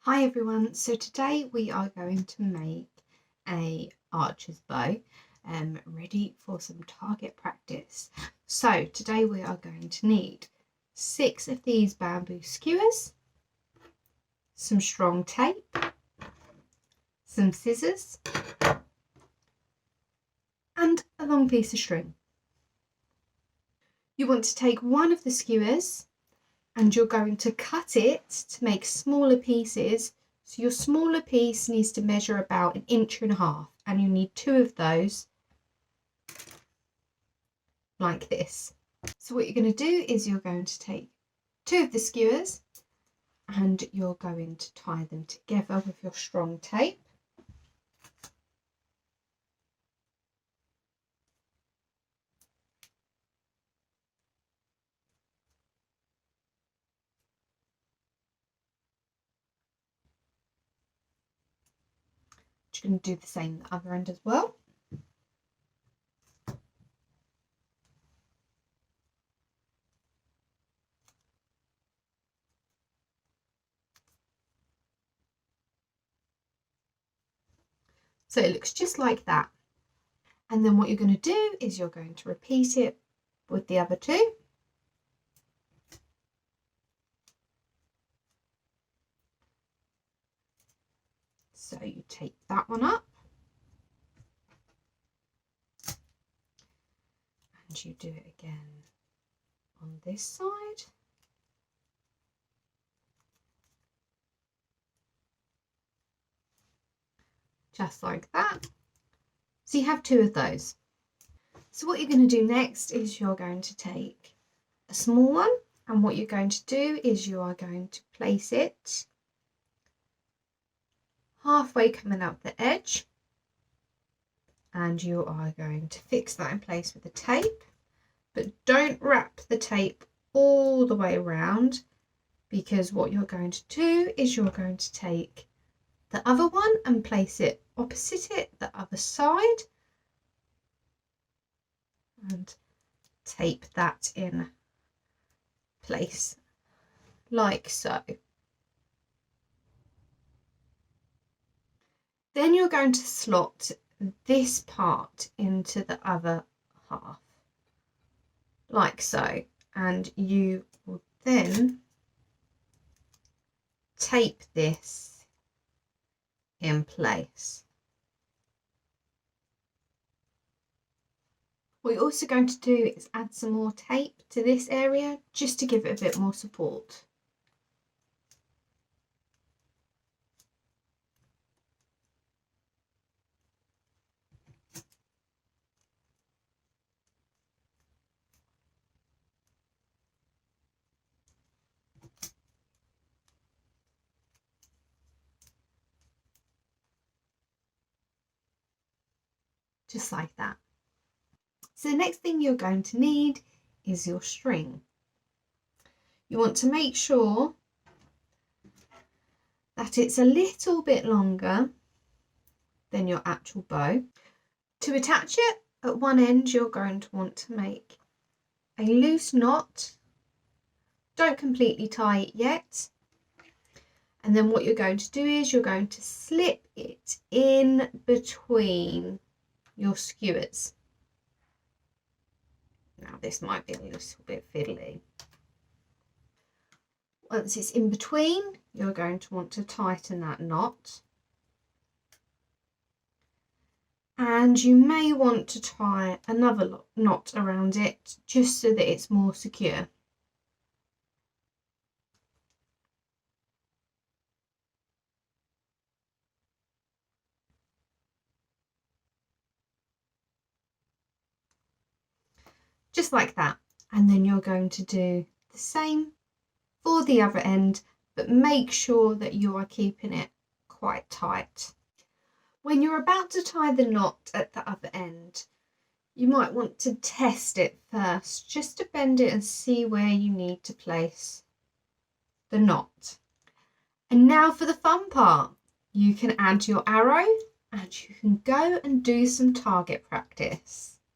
Hi everyone, so today we are going to make a archer's bow ready for some target practice. So today we are going to need 6 of these bamboo skewers, some strong tape, some scissors and a long piece of string. You want to take one of the skewers and you're going to cut it to make smaller pieces. So your smaller piece needs to measure about 1.5 inches and you need 2 of those like this. So what you're going to do is you're going to take 2 of the skewers and you're going to tie them together with your strong tape. You're going to do the same the other end as well. So it looks just like that. And then what you're going to do is you're going to repeat it with the other 2. So you take that one up and you do it again on this side. Just like that. So you have 2 of those. So what you're going to do next is you're going to take a small one, and what you're going to do is you are going to place it halfway coming up the edge, and you are going to fix that in place with the tape, but don't wrap the tape all the way around, because what you're going to do is you're going to take the other one and place it opposite it, the other side, and tape that in place like so. Then you're going to slot this part into the other half like so, and you will then tape this in place. What you're also going to do is add some more tape to this area just to give it a bit more support. Just like that. So the next thing you're going to need is your string. You want to make sure that it's a little bit longer than your actual bow. To attach it, at one end you're going to want to make a loose knot. Don't completely tie it yet. And then what you're going to do is you're going to slip it in between your skewers. Now this might be a little bit fiddly. Once it's in between, you're going to want to tighten that knot. And you may want to tie another knot around it just so that it's more secure. Just like that. And then you're going to do the same for the other end, but make sure that you are keeping it quite tight. When you're about to tie the knot at the other end, you might want to test it first, just to bend it and see where you need to place the knot. And now for the fun part. You can add your arrow and you can go and do some target practice.